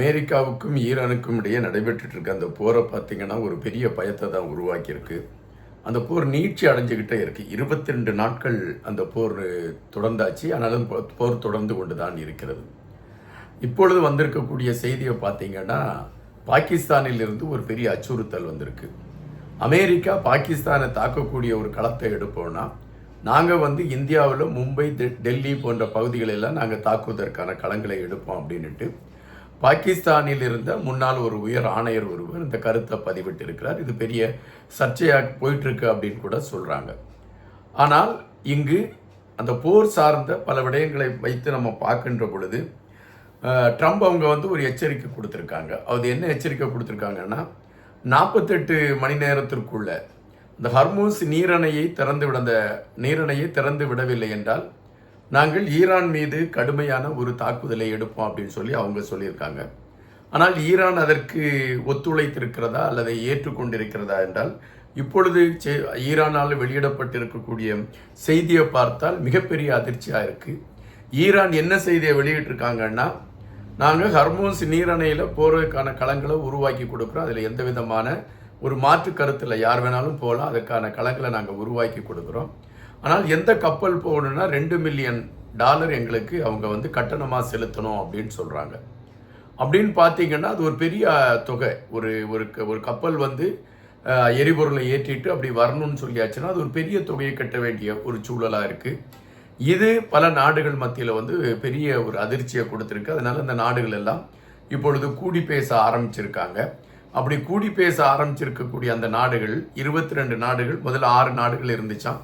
அமெரிக்காவுக்கும் ஈரானுக்கும் இடையே நடைபெற்றுட்டு இருக்க அந்த போரை பார்த்தீங்கன்னா ஒரு பெரிய பயத்தை தான் உருவாக்கியிருக்கு. அந்த போர் நீட்சி அடைஞ்சுக்கிட்டே இருக்கு. 22 நாட்கள் அந்த போர் தொடர்ந்தாச்சு. ஆனாலும் போர் தொடர்ந்து கொண்டு தான் இருக்கிறது. இப்பொழுது வந்திருக்கக்கூடிய செய்தியை பார்த்தீங்கன்னா, பாகிஸ்தானில் இருந்து ஒரு பெரிய அச்சுறுத்தல் வந்திருக்கு. அமெரிக்கா பாகிஸ்தானை தாக்கக்கூடிய ஒரு களத்தை எடுப்போம்னா, நாங்கள் இந்தியாவில் மும்பை, டெல்லி போன்ற பகுதிகளெல்லாம் நாங்கள் தாக்குவதற்கான களங்களை எடுப்போம் அப்படின்ட்டு பாகிஸ்தானில் இருந்த முன்னாள் ஒரு உயர் ஆணையர் ஒருவர் இந்த கருத்தை பதிவிட்டு இருக்கிறார். இது பெரிய சர்ச்சையாக போயிட்டுருக்கு அப்படின்னு கூட சொல்கிறாங்க. ஆனால் இங்கு அந்த போர் சார்ந்த பல விடயங்களை வைத்து நம்ம பார்க்கின்ற பொழுது ட்ரம்ப் அவங்க ஒரு எச்சரிக்கை கொடுத்துருக்காங்க. அது என்ன எச்சரிக்கை கொடுத்துருக்காங்கன்னா, 48 மணி நேரத்திற்குள்ள இந்த ஹர்மூஸ் நீரணையை திறந்து விடவில்லை என்றால் நாங்கள் ஈரான் மீது கடுமையான ஒரு தாக்குதலை எடுப்போம் அப்படின்னு சொல்லி அவங்க சொல்லியிருக்காங்க. ஆனால் ஈரான் அதற்கு ஒத்துழைத்திருக்கிறதா அல்லது ஏற்றுக்கொண்டிருக்கிறதா என்றால், இப்பொழுது ஈரானால் வெளியிடப்பட்டிருக்கக்கூடிய செய்தியை பார்த்தால் மிகப்பெரிய அதிர்ச்சியாக இருக்குது. ஈரான் என்ன செய்தியை வெளியிட்டிருக்காங்கன்னா, நாங்கள் ஹர்மூஸ் நீரணையில் போகிறதுக்கான களங்களை உருவாக்கி கொடுக்குறோம். அதில் எந்த விதமான ஒரு மாற்று கருத்தில் யார் வேணாலும் போகலாம், அதுக்கான களங்களை நாங்கள் உருவாக்கி கொடுக்குறோம். ஆனால் எந்த கப்பல் போகணுன்னா $2 மில்லியன் எங்களுக்கு அவங்க கட்டணமாக செலுத்தணும் அப்படின்னு சொல்கிறாங்க. அப்படின்னு பார்த்தீங்கன்னா அது ஒரு பெரிய தொகை. ஒரு கப்பல் எரிபொருளை ஏற்றிட்டு அப்படி வரணும்னு சொல்லியாச்சுன்னா அது ஒரு பெரிய தொகையை கட்ட வேண்டிய ஒரு சூழலாக இருக்குது. இது பல நாடுகள் மத்தியில் பெரிய ஒரு அதிர்ச்சியை கொடுத்துருக்கு. அதனால் இந்த நாடுகள் எல்லாம் இப்பொழுது கூடி பேச ஆரம்பிச்சிருக்காங்க. அப்படி கூடி பேச ஆரம்பிச்சிருக்கக்கூடிய அந்த நாடுகள் 22 நாடுகள், முதல்ல 6 நாடுகள் இருந்துச்சாம்.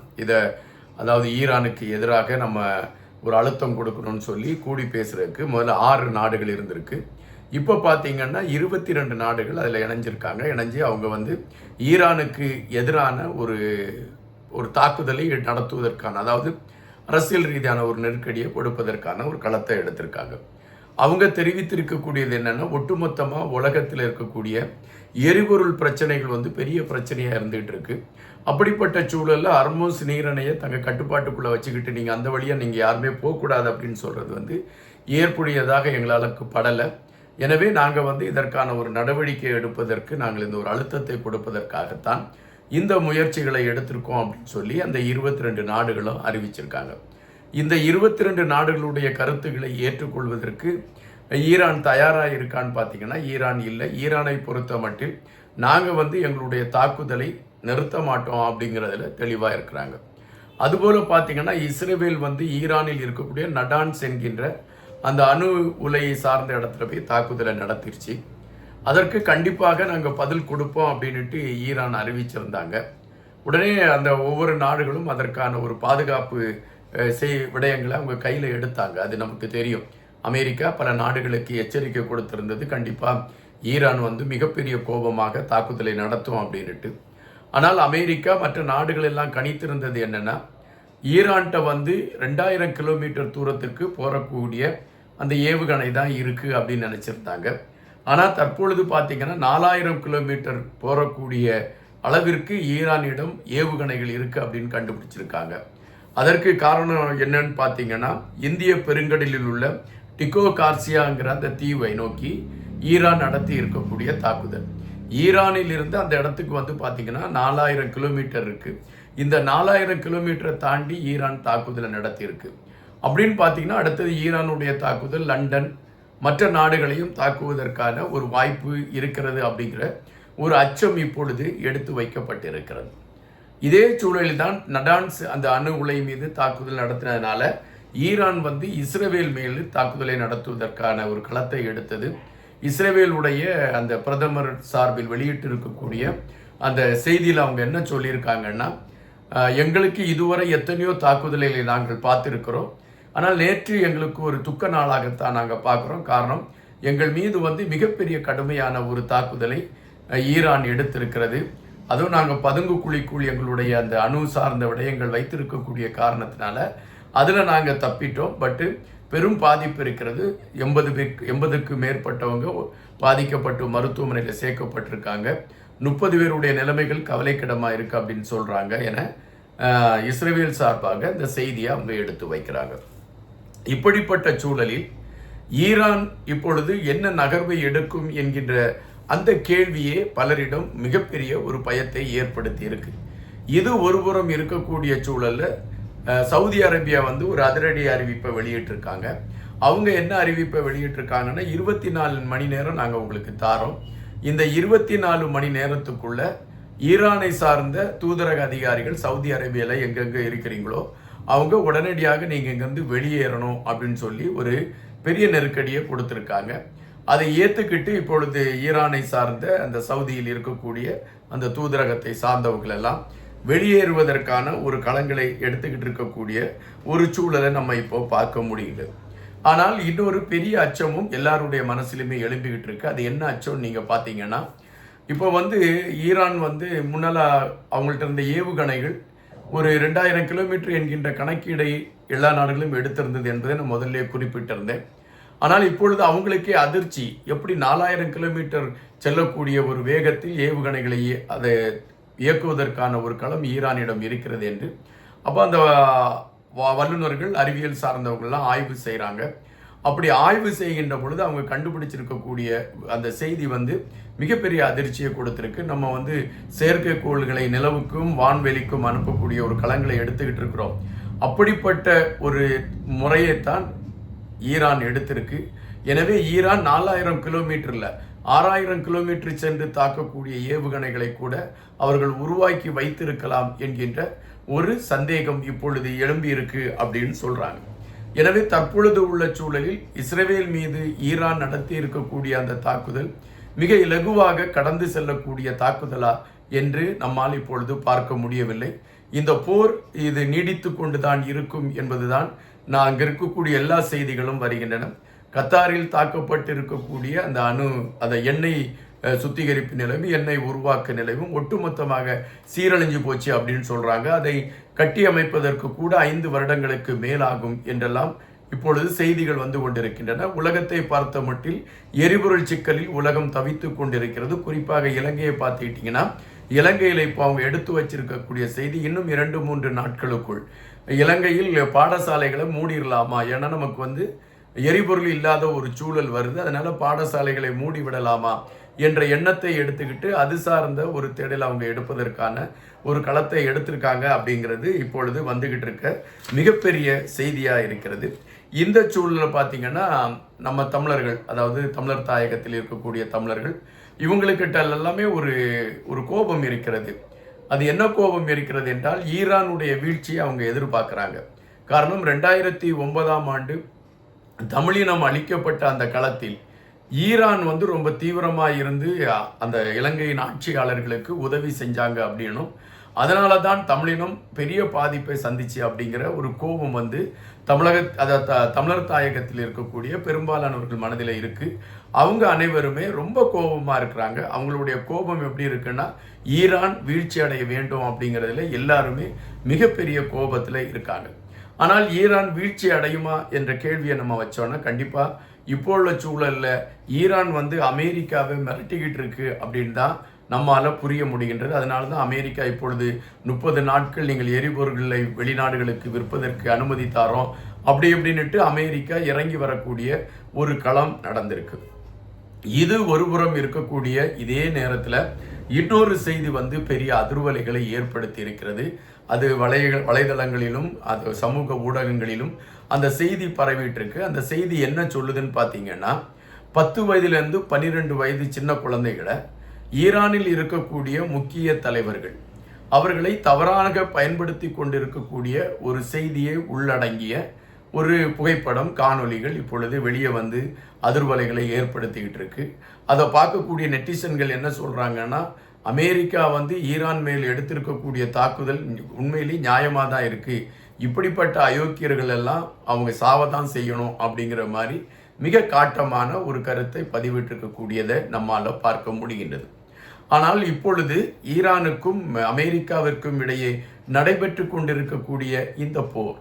அதாவது ஈரானுக்கு எதிராக நம்ம ஒரு அழுத்தம் கொடுக்கணும்னு சொல்லி கூடி பேசுறதுக்கு முதல்ல 6 நாடுகள் இருந்திருக்கு. இப்போ பார்த்தீங்கன்னா 22 நாடுகள் அதில் இணைஞ்சிருக்காங்க. இணைஞ்சு அவங்க ஈரானுக்கு எதிரான ஒரு தாக்குதலை நடத்துவதற்கான, அதாவது அரசியல் ரீதியான ஒரு நெருக்கடியை கொடுப்பதற்கான ஒரு களத்தை எடுத்திருக்காங்க. அவங்க தெரிவித்திருக்கக்கூடியது என்னென்னா, ஒட்டுமொத்தமாக உலகத்தில் இருக்கக்கூடிய எரிபொருள் பிரச்சனைகள் பெரிய பிரச்சனையாக இருந்துகிட்டு இருக்கு. அப்படிப்பட்ட சூழலில் ஹர்மூஸ் நீரணையை தங்கள் கட்டுப்பாட்டுக்குள்ளே வச்சுக்கிட்டு நீங்கள் அந்த வழியாக நீங்கள் யாருமே போகக்கூடாது அப்படின்னு சொல்கிறது ஏற்புடையதாக எங்களால் படலை. எனவே நாங்கள் இதற்கான ஒரு நடவடிக்கை எடுப்பதற்கு நாங்கள் இந்த ஒரு அழுத்தத்தை கொடுப்பதற்காகத்தான் இந்த முயற்சிகளை எடுத்திருக்கோம் அப்படின்னு சொல்லி அந்த 22 நாடுகளும் அறிவிச்சிருக்காங்க. இந்த 22 நாடுகளுடைய கருத்துக்களை ஏற்றுக்கொள்வதற்கு ஈரான் தயாராக இருக்கான்னு பார்த்தீங்கன்னா, ஈரான் இல்லை. ஈரானை பொறுத்த மட்டில் நாங்கள் எங்களுடைய தாக்குதலை நிறுத்த மாட்டோம் அப்படிங்கிறதுல தெளிவாக இருக்கிறாங்க. அதுபோல் பார்த்தீங்கன்னா, இஸ்ரேல் ஈரானில் இருக்கக்கூடிய நடான்ஸ் என்கின்ற அந்த அணு உலையை சார்ந்த இடத்துல போய் தாக்குதலை நடத்திருச்சு. அதற்கு கண்டிப்பாக நாங்கள் பதில் கொடுப்போம் அப்படின்ட்டு ஈரான் அறிவிச்சிருந்தாங்க. உடனே அந்த ஒவ்வொரு நாடுகளும் அதற்கான ஒரு பாதுகாப்பு விடயங்களை அவங்க கையில் எடுத்தாங்க. அது நமக்கு தெரியும். அமெரிக்கா பல நாடுகளுக்கு எச்சரிக்கை கொடுத்திருந்தது, கண்டிப்பாக ஈரான் மிகப்பெரிய கோபமாக தாக்குதலை நடத்தும் அப்படின்ட்டு. ஆனால் அமெரிக்கா மற்ற நாடுகள் எல்லாம் கணித்திருந்தது என்னென்னா, ஈரான்கிட்ட 2000 கிலோமீட்டர் தூரத்திற்கு போகக்கூடிய அந்த ஏவுகணை தான் இருக்குது அப்படின்னு நினச்சிருந்தாங்க. ஆனால் தற்பொழுது பார்த்தீங்கன்னா 4000 கிலோமீட்டர் போகக்கூடிய அளவிற்கு ஈரானிடம் ஏவுகணைகள் இருக்குது அப்படின்னு கண்டுபிடிச்சிருக்காங்க. அதற்கு காரணம் என்னன்னு பார்த்தீங்கன்னா, இந்திய பெருங்கடலில் உள்ள டிகோ கார்சியாங்கிற அந்த தீவை நோக்கி ஈரான் நடத்தி இருக்கக்கூடிய தாக்குதல். ஈரானில் இருந்து அந்த இடத்துக்கு பார்த்தீங்கன்னா 4000 கிலோமீட்டர் இருக்குது. இந்த 4000 கிலோமீட்டரை தாண்டி ஈரான் தாக்குதலை நடத்தியிருக்கு. அப்படின்னு பார்த்தீங்கன்னா அடுத்தது ஈரானுடைய தாக்குதல் லண்டன் மற்ற நாடுகளையும் தாக்குவதற்கான ஒரு வாய்ப்பு இருக்கிறது அப்படிங்கிற ஒரு அச்சம் இப்பொழுது எடுத்து வைக்கப்பட்டிருக்கிறது. இதே சூழலில் தான் நடான்ஸ் அந்த அணு உலை மீது தாக்குதல் நடத்தினதுனால ஈரான் இஸ்ரேல் மேல் தாக்குதலை நடத்துவதற்கான ஒரு களத்தை எடுத்தது. இஸ்ரேலுடைய அந்த பிரதமர் சார்பில் வெளியிட்டு இருக்கக்கூடிய அந்த செய்தியில் அவங்க என்ன சொல்லியிருக்காங்கன்னா, எங்களுக்கு இதுவரை எத்தனையோ தாக்குதல்களை நாங்கள் பார்த்துருக்கிறோம். ஆனால் நேற்று எங்களுக்கு ஒரு துக்க நாளாகத்தான் நாங்கள் பார்க்குறோம். காரணம், எங்கள் மீது மிகப்பெரிய கடுமையான ஒரு தாக்குதலை ஈரான் எடுத்திருக்கிறது. அதுவும் நாங்கள் பதுங்கு குழிக்குள் எங்களுடைய அந்த அணு சார்ந்த விடயங்கள் வைத்திருக்கக்கூடிய காரணத்தினால அதில் நாங்கள் தப்பிட்டோம். பட்டு பெரும் பாதிப்பு இருக்கிறது. 80க்கு மேற்பட்டவங்க பாதிக்கப்பட்டு மருத்துவமனையில் சேர்க்கப்பட்டிருக்காங்க. 30 பேருடைய நிலைமைகள் கவலைக்கிடமாக இருக்குது அப்படின்னு சொல்கிறாங்க என இஸ்ரேல் சார்பாக இந்த செய்தியை அவங்க எடுத்து வைக்கிறாங்க. இப்படிப்பட்ட சூழலில் ஈரான் இப்பொழுது என்ன நகர்வை எடுக்கும் என்கின்ற அந்த கேள்வியே பலரிடம் மிகப்பெரிய ஒரு பயத்தை ஏற்படுத்தி இருக்கு. இது ஒருபுறம் இருக்கக்கூடிய சூழல்ல சவுதி அரேபியா வந்து ஒரு அதிரடி அறிவிப்பை வெளியிட்டிருக்காங்க. அவங்க என்ன அறிவிப்பை வெளியிட்டிருக்காங்கன்னா 24 மணி நேரம் நாங்கள் உங்களுக்கு தாரோம். இந்த 24 மணி நேரத்துக்குள்ள ஈரானை சார்ந்த தூதரக அதிகாரிகள் சவுதி அரேபியாவில் எங்கெங்கே இருக்கிறீங்களோ அவங்க உடனடியாக நீங்கள் இங்கேருந்து வெளியேறணும் அப்படின்னு சொல்லி ஒரு பெரிய நெருக்கடியை கொடுத்துருக்காங்க. அதை ஏற்றுக்கிட்டு இப்பொழுது ஈரானை சார்ந்த அந்த சவுதியில் இருக்கக்கூடிய அந்த தூதரகத்தை சார்ந்தவர்கள் எல்லாம் வெளியேறுவதற்கான ஒரு களங்களை எடுத்துக்கிட்டு இருக்கக்கூடிய ஒரு சூழலை நம்ம இப்போ பார்க்க முடியுது. ஆனால் இன்னொரு பெரிய அச்சமும் எல்லாருடைய மனசிலுமே எழும்பிக்கிட்டு இருக்கு. அது என்ன அச்சம் நீங்கள் பார்த்தீங்கன்னா, இப்போ வந்து ஈரான் வந்து முன்னெல்லாம் அவங்கள்ட்ட இருந்த ஏவுகணைகள் ஒரு 2000 கிலோமீட்டர் என்கின்ற கணக்கீடை எல்லா நாடுகளும் எடுத்திருந்தது என்பதை நான் முதல்ல குறிப்பிட்டிருந்தேன். ஆனால் இப்பொழுது அவங்களுக்கே அதிர்ச்சி, எப்படி 4000 கிலோமீட்டர் செல்லக்கூடிய ஒரு வேகத்தில் ஏவுகணைகளை அதை இயக்குவதற்கான ஒரு களம் ஈரானிடம் இருக்கிறது என்று. அப்போ அந்த வல்லுநர்கள் அறிவியல் சார்ந்தவங்கள்லாம் ஆய்வு செய்கிறாங்க. அப்படி ஆய்வு செய்கின்ற பொழுது அவங்க கண்டுபிடிச்சிருக்கக்கூடிய அந்த செய்தி வந்து மிகப்பெரிய அதிர்ச்சியை கொடுத்துருக்கு. நம்ம வந்து செயற்கைக்கோள்களை நிலவுக்கும் வான்வெளிக்கும் அனுப்பக்கூடிய ஒரு களங்களை எடுத்துக்கிட்டு இருக்கிறோம். அப்படிப்பட்ட ஒரு முறையைத்தான் ஈரான் எடுத்திருக்கு. எனவே ஈரான் 4000 கிலோமீட்டரில் 6000 கிலோமீட்டர் சென்று தாக்கக்கூடிய ஏவுகணைகளை கூட அவர்கள் உருவாக்கி வைத்திருக்கலாம் என்கின்ற ஒரு சந்தேகம் இப்பொழுது எழும்பி இருக்கு அப்படின்னு சொல்றாங்க. எனவே தற்பொழுது உள்ள சூழலில் இஸ்ரேல் மீது ஈரான் நடத்தி இருக்கக்கூடிய அந்த தாக்குதல் மிக இலகுவாக கடந்து செல்லக்கூடிய தாக்குதலா என்று நம்மால் இப்பொழுது பார்க்க முடியவில்லை. இந்த போர் இது நீடித்து கொண்டுதான் இருக்கும் என்பதுதான் நான் அங்கே இருக்கக்கூடிய எல்லா செய்திகளும் வருகின்றன. கத்தாரில் தாக்கப்பட்டிருக்கக்கூடிய அந்த எண்ணெய் சுத்திகரிப்பு நிலையும் எண்ணெய் உருவாக்க நிலையும் ஒட்டுமொத்தமாக சீரழிஞ்சு போச்சு அப்படின்னு சொல்றாங்க. அதை கட்டி அமைப்பதற்கு கூட 5 வருடங்களுக்கு மேலாகும் என்றெல்லாம் இப்பொழுது செய்திகள் வந்து கொண்டிருக்கின்றன. உலகத்தை பார்த்த மட்டில் எரிபொருள் சிக்கலில் உலகம் தவித்து கொண்டிருக்கிறது. குறிப்பாக இலங்கையை பார்த்துக்கிட்டீங்கன்னா, இலங்கையில் இப்போ அவங்க எடுத்து வச்சிருக்கக்கூடிய செய்தி, இன்னும் 2-3 நாட்களுக்குள் இலங்கையில் பாடசாலைகளை மூடிடலாமா, ஏன்னா நமக்கு வந்து எரிபொருள் இல்லாத ஒரு சூழல் வருது, அதனால பாடசாலைகளை மூடி விடலாமா என்ற எண்ணத்தை எடுத்துக்கிட்டு அது சார்ந்த ஒரு தேடல் அவங்க எடுப்பதற்கான ஒரு களத்தை எடுத்திருக்காங்க அப்படிங்கிறது இப்பொழுது வந்துகிட்டு இருக்க மிகப்பெரிய செய்தியாக இருக்கிறது. இந்த சூழலை பார்த்தீங்கன்னா, நம்ம தமிழர்கள், அதாவது தமிழர் தாயகத்தில் இருக்கக்கூடிய தமிழர்கள், இவங்களுக்கிட்ட எல்லாமே ஒரு கோபம் இருக்கிறது. அது என்ன கோபம் இருக்கிறது என்றால், ஈரானுடைய வீழ்ச்சியை அவங்க எதிர்பார்க்குறாங்க. காரணம் 2009ஆம் ஆண்டு தமிழினம் அளிக்கப்பட்ட அந்த களத்தில் ஈரான் வந்து ரொம்ப தீவிரமாக இருந்து அந்த இலங்கையின் ஆட்சியாளர்களுக்கு உதவி செஞ்சாங்க அப்படின்னும், அதனால தான் தமிழினம் பெரிய பாதிப்பை சந்திச்சு அப்படிங்கிற ஒரு கோபம் வந்து தமிழர் தாயகத்தில் இருக்கக்கூடிய பெரும்பாலானவர்கள் மனதில் இருக்கு. அவங்க அனைவருமே ரொம்ப கோபமாக இருக்கிறாங்க. அவங்களுடைய கோபம் எப்படி இருக்குன்னா, ஈரான் வீழ்ச்சி அடைய வேண்டும் அப்படிங்கிறதுல எல்லாருமே மிகப்பெரிய கோபத்தில் இருக்காங்க. ஆனால் ஈரான் வீழ்ச்சி அடையுமா என்ற கேள்வியை நம்ம வச்சோன்னா, கண்டிப்பாக இப்போ உள்ள சூழலில் ஈரான் வந்து அமெரிக்காவை மிரட்டிக்கிட்டு இருக்கு அப்படின்னு தான் நம்மால் புரிய முடிகின்றது. அதனால தான் அமெரிக்கா இப்பொழுது 30 நாட்கள் நீங்கள் எரிபொருள்களை வெளிநாடுகளுக்கு விற்பதற்கு அனுமதி தாரோம் அப்படி இப்படின்னுட்டு அமெரிக்கா இறங்கி வரக்கூடிய ஒரு களம் நடந்திருக்கு. இது ஒருபுறம் இருக்கக்கூடிய இதே நேரத்தில் இன்னொரு செய்தி வந்து பெரிய அதிர்வலைகளை ஏற்படுத்தி இருக்கிறது. அது வலைதளங்களிலும் அது சமூக ஊடகங்களிலும் அந்த செய்தி பரவிட்டு இருக்கு. அந்த செய்தி என்ன சொல்லுதுன்னு பார்த்தீங்கன்னா, 10 வயதிலிருந்து 12 வயது சின்ன குழந்தைகளை ஈரானில் இருக்கக்கூடிய முக்கிய தலைவர்கள் அவர்களை தவறாக பயன்படுத்தி கொண்டிருக்கக்கூடிய ஒரு செய்தியை உள்ளடங்கிய ஒரு புகைப்படம், காணொலிகள் இப்பொழுது வெளியே வந்து அதிர்வலைகளை ஏற்படுத்திக்கிட்டு இருக்கு. அதை பார்க்கக்கூடிய நெட்டிசன்கள் என்ன சொல்றாங்கன்னா, அமெரிக்கா வந்து ஈரான் மேல் எடுத்திருக்கக்கூடிய தாக்குதல் உண்மையிலேயே நியாயமாக தான் இருக்கு, இப்படிப்பட்ட அயோக்கியர்கள் எல்லாம் அவங்க சாவதான் செய்யணும் அப்படிங்கிற மாதிரி மிக காட்டமான ஒரு கருத்தை பதிவிட்டிருக்கக்கூடியதை நம்மால் பார்க்க முடிகின்றது. ஆனால் இப்பொழுது ஈரானுக்கும் அமெரிக்காவிற்கும் இடையே நடைபெற்று கொண்டிருக்கக்கூடிய இந்த போர்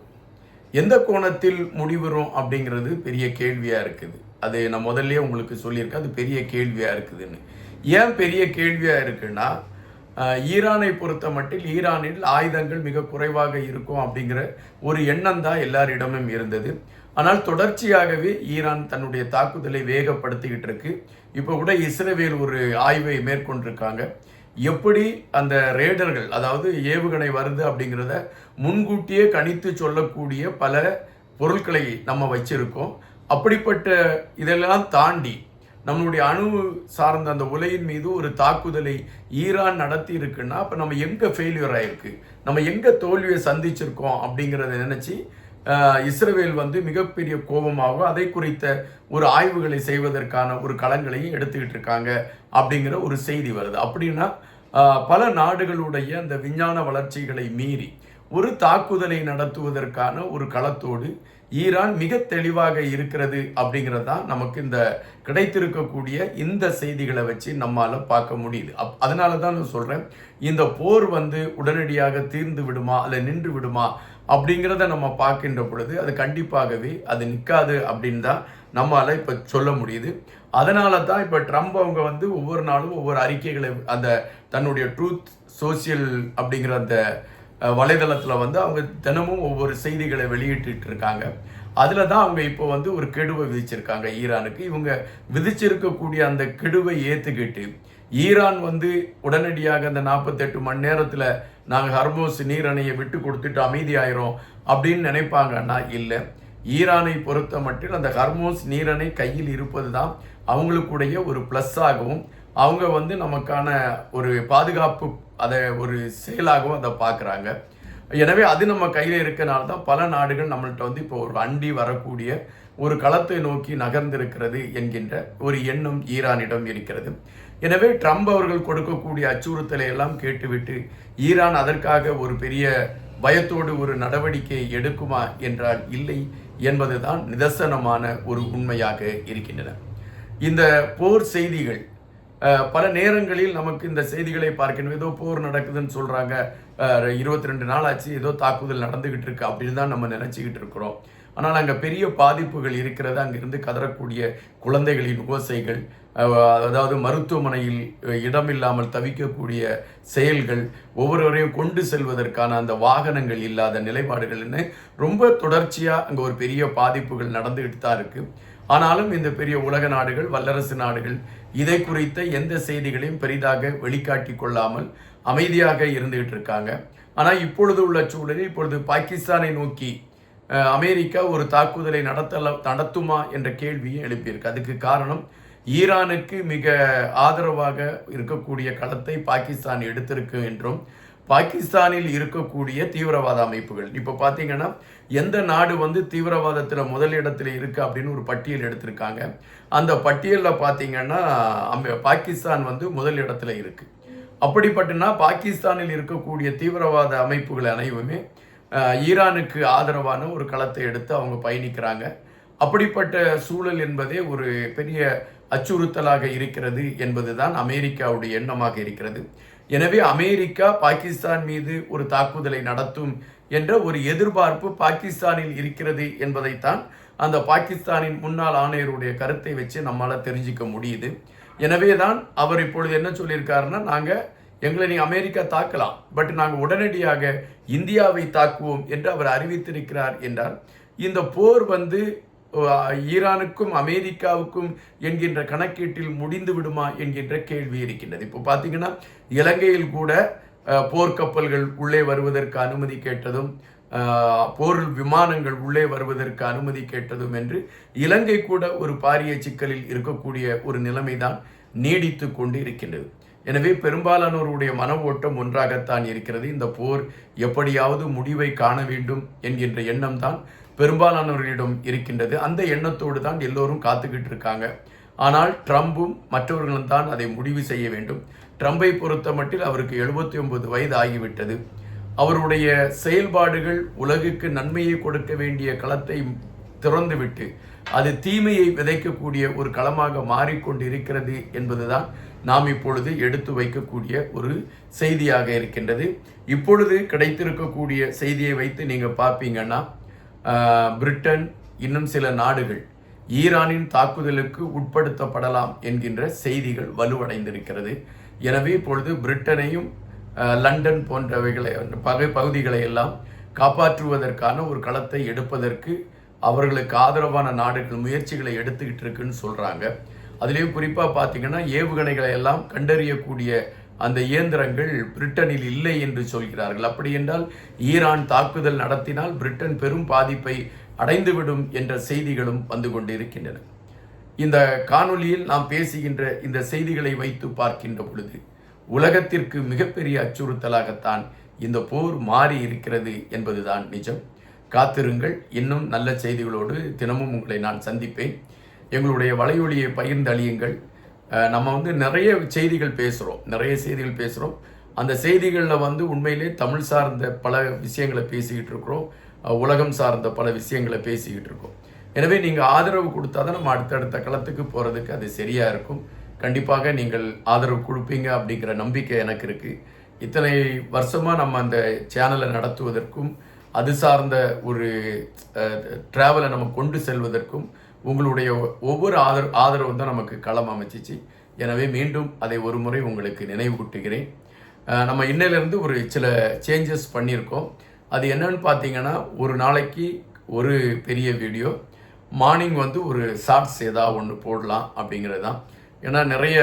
எந்த கோணத்தில் முடிவுறும் அப்படிங்கிறது பெரிய கேள்வியாக இருக்குது. அது நான் முதல்ல உங்களுக்கு சொல்லியிருக்கேன், அது பெரிய கேள்வியாக இருக்குதுன்னு. ஏன் பெரிய கேள்வியாக இருக்குன்னா, ஈரானை பொறுத்த மட்டில் ஈரானில் ஆயுதங்கள் மிக குறைவாக இருக்கும் அப்படிங்கிற ஒரு எண்ணம் தான் எல்லாரிடமும் இருந்தது. ஆனால் தொடர்ச்சியாகவே ஈரான் தன்னுடைய தாக்குதலை வேகப்படுத்திக்கிட்டு இருக்கு. இப்போ கூட இஸ்ரேல் ஒரு ஆய்வை மேற்கொண்டிருக்காங்க. எப்படி அந்த ரேடர்கள், அதாவது ஏவுகணை வருது அப்படிங்கிறத முன்கூட்டியே கணித்து சொல்லக்கூடிய பல பொருட்களை நம்ம வச்சிருக்கோம். அப்படிப்பட்ட இதெல்லாம் தாண்டி நம்மளுடைய அணு சார்ந்த அந்த உலையின் மீது ஒரு தாக்குதலை ஈரான் நடத்தி இருக்குன்னா அப்போ நம்ம எங்கே ஃபெயிலியர் ஆயிருக்கு, நம்ம எங்கே தோல்வியை சந்திச்சிருக்கோம் அப்படிங்கிறத நினச்சி இஸ்ரேல் மிகப்பெரிய கோபமாகவும் அதை குறித்த ஒரு ஆய்வுகளை செய்வதற்கான ஒரு களங்களையும் எடுத்துக்கிட்டு இருக்காங்க அப்படிங்கிற ஒரு செய்தி வருது. அப்படின்னா பல நாடுகளுடைய அந்த விஞ்ஞான வளர்ச்சிகளை மீறி ஒரு தாக்குதலை நடத்துவதற்கான ஒரு களத்தோடு ஈரான் மிக தெளிவாக இருக்கிறது அப்படிங்கிறது தான் நமக்கு இந்த கிடைத்திருக்கக்கூடிய இந்த செய்திகளை வச்சு நம்மால் பார்க்க முடியுது. அதனால தான் நான் சொல்கிறேன், இந்த போர் உடனடியாக தீர்ந்து விடுமா அல்ல நின்று விடுமா அப்படிங்கிறத நம்ம பார்க்கின்ற பொழுது அது கண்டிப்பாகவே அது நிற்காது அப்படின்னு தான் நம்மளால் இப்போ சொல்ல முடியுது. அதனால தான் இப்போ ட்ரம்ப் அவங்க ஒவ்வொரு நாளும் ஒவ்வொரு அறிக்கைகளை அந்த தன்னுடைய ட்ரூத் சோசியல் அப்படிங்கிற அந்த வலைதளத்தில் அவங்க தினமும் ஒவ்வொரு செய்திகளை வெளியிட்டு இருக்காங்க. அதில் தான் அவங்க இப்போ ஒரு கெடுவை விதிச்சிருக்காங்க ஈரானுக்கு. இவங்க விதிச்சிருக்கக்கூடிய அந்த கெடுவை ஏற்றுக்கிட்டு ஈரான் உடனடியாக அந்த 48 மணி நேரத்தில் நாங்கள் ஹர்மோஸ் நீரணையை விட்டு கொடுத்துட்டு அமைதியாயிரும் அப்படின்னு நினைப்பாங்கன்னா இல்லை. ஈரானை பொறுத்த மட்டும் அந்த ஹர்மோஸ் நீரணை கையில் இருப்பது தான் அவங்களுக்குடைய ஒரு ப்ளஸ் ஆகவும் அவங்க நமக்கான ஒரு பாதுகாப்பு அதை ஒரு செயலாகவும் அதை பார்க்குறாங்க. எனவே அது நம்ம கையில் இருக்கனால தான் பல நாடுகள் நம்மள்கிட்ட இப்போ ஒரு அண்டி வரக்கூடிய ஒரு களத்தை நோக்கி நகர்ந்திருக்கிறது என்கின்ற ஒரு எண்ணம் ஈரானிடம் இருக்கிறது. எனவே ட்ரம்ப் அவர்கள் கொடுக்கக்கூடிய அச்சுறுத்தலை எல்லாம் கேட்டுவிட்டு ஈரான் அதற்காக ஒரு பெரிய பயத்தோடு ஒரு நடவடிக்கை எடுக்குமா என்றால் இல்லை என்பதுதான் நிதர்சனமான ஒரு உண்மையாக இருக்கின்றன. இந்த போர் செய்திகள் பல நேரங்களில் நமக்கு இந்த செய்திகளை பார்க்கணும், ஏதோ போர் நடக்குதுன்னு சொல்கிறாங்க, 22 நாள் ஆச்சு, ஏதோ தாக்குதல் நடந்துக்கிட்டு இருக்கு அப்படின்னு தான் நம்ம நினச்சிக்கிட்டு இருக்கிறோம். ஆனால் அங்கே பெரிய பாதிப்புகள் இருக்கிறது. அங்கிருந்து கதறக்கூடிய குழந்தைகளின் ஓசைகள், அதாவது மருத்துவமனையில் இடமில்லாமல் தவிக்கக்கூடிய செயல்கள், ஒவ்வொருவரையும் கொண்டு செல்வதற்கான அந்த வாகனங்கள் இல்லாத நிலைப்பாடுகள்னு ரொம்ப தொடர்ச்சியாக அங்கே ஒரு பெரிய பாதிப்புகள் நடந்துக்கிட்டு தான் இருக்குது. ஆனாலும் இந்த பெரிய உலக நாடுகள், வல்லரசு நாடுகள் இதை குறித்த எந்த செய்திகளையும் பெரிதாக வெளிக்காட்டி கொள்ளாமல் அமைதியாக இருந்துகிட்டு இருக்காங்க. ஆனால் இப்பொழுது உள்ள சூழலில் இப்பொழுது பாகிஸ்தானை நோக்கி அமெரிக்கா ஒரு தாக்குதலை நடத்துமா என்ற கேள்வியை எழுப்பியிருக்கு. அதுக்கு காரணம் ஈரானுக்கு மிக ஆதரவாக இருக்கக்கூடிய களத்தை பாகிஸ்தான் எடுத்திருக்கு என்றும் பாகிஸ்தானில் இருக்கக்கூடிய தீவிரவாத அமைப்புகள் இப்போ பார்த்தீங்கன்னா எந்த நாடு தீவிரவாதத்தில் முதலிடத்தில் இருக்கு அப்படின்னு ஒரு பட்டியல் எடுத்திருக்காங்க. அந்த பட்டியலில் பார்த்தீங்கன்னா பாகிஸ்தான் முதலிடத்தில் இருக்கு. அப்படிப்பட்டனா பாகிஸ்தானில் இருக்கக்கூடிய தீவிரவாத அமைப்புகள் அனைவுமே ஈரானுக்கு ஆதரவான ஒரு களத்தை எடுத்து அவங்க பயணிக்கிறாங்க. அப்படிப்பட்ட சூழல் என்பதே ஒரு பெரிய அச்சுறுத்தலாக இருக்கிறது என்பதுதான் அமெரிக்காவுடைய எண்ணமாக இருக்கிறது. எனவே அமெரிக்கா பாகிஸ்தான் மீது ஒரு தாக்குதலை நடத்தும் என்ற ஒரு எதிர்பார்ப்பு பாகிஸ்தானில் இருக்கிறது என்பதைத்தான் அந்த பாகிஸ்தானின் முன்னாள் ஆணையருடைய கருத்தை வச்சு நம்மளால் தெரிஞ்சிக்க முடியுது. எனவே தான் அவர் இப்பொழுது என்ன சொல்லியிருக்காருன்னா, எங்களை நீ அமெரிக்கா தாக்கலாம், பட் நாங்கள் உடனடியாக இந்தியாவை தாக்குவோம் என்று அவர் அறிவித்திருக்கிறார் என்றால் இந்த போர் ஈரானுக்கும் அமெரிக்காவுக்கும் என்கின்ற கணக்கீட்டில் முடிந்து விடுமா என்கின்ற கேள்வி இருக்கின்றது. இப்போ பார்த்தீங்கன்னா இலங்கையில் கூட போர்க்கப்பல்கள் உள்ளே வருவதற்கு அனுமதி கேட்டதும், போர் விமானங்கள் உள்ளே வருவதற்கு அனுமதி கேட்டதும் என்று இலங்கை கூட ஒரு பாரிய சிக்கலில் இருக்கக்கூடிய ஒரு நிலைமைதான் நீடித்து கொண்டு இருக்கின்றது. எனவே பெரும்பாலானோருடைய மன ஓட்டம் ஒன்றாகத்தான் இருக்கிறது. இந்த போர் எப்படியாவது முடிவை காண வேண்டும் என்கின்ற எண்ணம் தான் பெரும்பாலானவர்களிடம் இருக்கின்றது. அந்த எண்ணத்தோடு தான் எல்லோரும் காத்துக்கிட்டு இருக்காங்க. ஆனால் ட்ரம்பும் மற்றவர்களும் தான் அதை முடிவு செய்ய வேண்டும். ட்ரம்பை பொறுத்த மட்டில் அவருக்கு 79 வயது ஆகிவிட்டது. அவருடைய செயல்பாடுகள் உலகுக்கு நன்மையை கொடுக்க வேண்டிய களத்தை திறந்துவிட்டு அது தீமையை விதைக்கக்கூடிய ஒரு களமாக மாறிக்கொண்டிருக்கிறது என்பதுதான் நாம் இப்பொழுது எடுத்து வைக்கக்கூடிய ஒரு செய்தியாக இருக்கின்றது. இப்பொழுது கிடைத்திருக்கக்கூடிய செய்தியை வைத்து நீங்கள் பார்ப்பீங்கன்னா பிரிட்டன் இன்னும் சில நாடுகள் ஈரானின் தாக்குதலுக்கு உட்படுத்தப்படலாம் என்கின்ற செய்திகள் வலுவடைந்திருக்கிறது. எனவே இப்பொழுது பிரிட்டனையும் லண்டன் போன்றவைகளை பகுதிகளை எல்லாம் காப்பாற்றுவதற்கான ஒரு களத்தை எடுப்பதற்கு அவர்களுக்கு ஆதரவான நாடுகள் முயற்சிகளை எடுத்துக்கிட்டு இருக்குன்னு சொல்கிறாங்க. அதுலேயும் குறிப்பாக பார்த்தீங்கன்னா ஏவுகணைகளை எல்லாம் கண்டறியக்கூடிய அந்த இயந்திரங்கள் பிரிட்டனில் இல்லை என்று சொல்கிறார்கள். அப்படி என்றால் ஈரான் தாக்குதல் நடத்தினால் பிரிட்டன் பெரும் பாதிப்பை அடைந்துவிடும் என்ற செய்திகளும் வந்து கொண்டிருக்கின்றன. இந்த காணொலியில் நாம் பேசுகின்ற இந்த செய்திகளை வைத்து பார்க்கின்ற பொழுது உலகத்திற்கு மிகப்பெரிய அச்சுறுத்தலாகத்தான் இந்த போர் மாறி இருக்கிறது என்பதுதான் நிஜம். காத்திருங்கள், இன்னும் நல்ல செய்திகளோடு தினமும் உங்களை நான் சந்திப்பேன். எங்களுடைய வலையொலியை பகிர்ந்தளியுங்கள். நம்ம நிறைய செய்திகள் பேசுகிறோம். அந்த செய்திகளில் உண்மையிலே தமிழ் சார்ந்த பல விஷயங்களை பேசிக்கிட்டு இருக்கிறோம், உலகம் சார்ந்த பல விஷயங்களை பேசிக்கிட்டு இருக்கோம். எனவே நீங்கள் ஆதரவு கொடுத்தா தான் நம்ம அடுத்தடுத்த களத்துக்கு போகிறதுக்கு அது சரியாக இருக்கும். கண்டிப்பாக நீங்கள் ஆதரவு கொடுப்பீங்க அப்படிங்கிற நம்பிக்கை எனக்கு இருக்குது. இத்தனை வருஷமாக நம்ம அந்த சேனலை நடத்துவதற்கும் அது சார்ந்த ஒரு ட்ராவலை நம்ம கொண்டு செல்வதற்கும் உங்களுடைய ஒவ்வொரு ஆதரவு தான் நமக்கு களம் அமைச்சிச்சு. எனவே மீண்டும் அதை ஒரு முறை உங்களுக்கு நினைவூட்டுகிறேன். நம்ம இன்னையிலேருந்து ஒரு சில சேஞ்சஸ் பண்ணியிருக்கோம். அது என்னன்னு பார்த்தீங்கன்னா, ஒரு நாளைக்கு ஒரு பெரிய வீடியோ, மார்னிங் ஒரு ஷார்ட்ஸ் ஏதாவது ஒன்று போடலாம் அப்படிங்கிறது தான். ஏன்னா நிறைய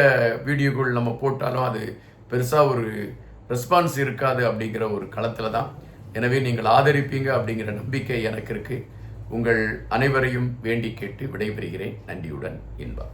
வீடியோக்கள் நம்ம போட்டாலும் அது பெருசாக ஒரு ரெஸ்பான்ஸ் இருக்காது அப்படிங்கிற ஒரு களத்தில் தான். எனவே நீங்கள் ஆதரிப்பீங்க அப்படிங்கிற நம்பிக்கை எனக்கு இருக்குது. உங்கள் அனைவரையும் வேண்டி கேட்டு விடைபெறுகிறேன். நன்றியுடன் இன்பா.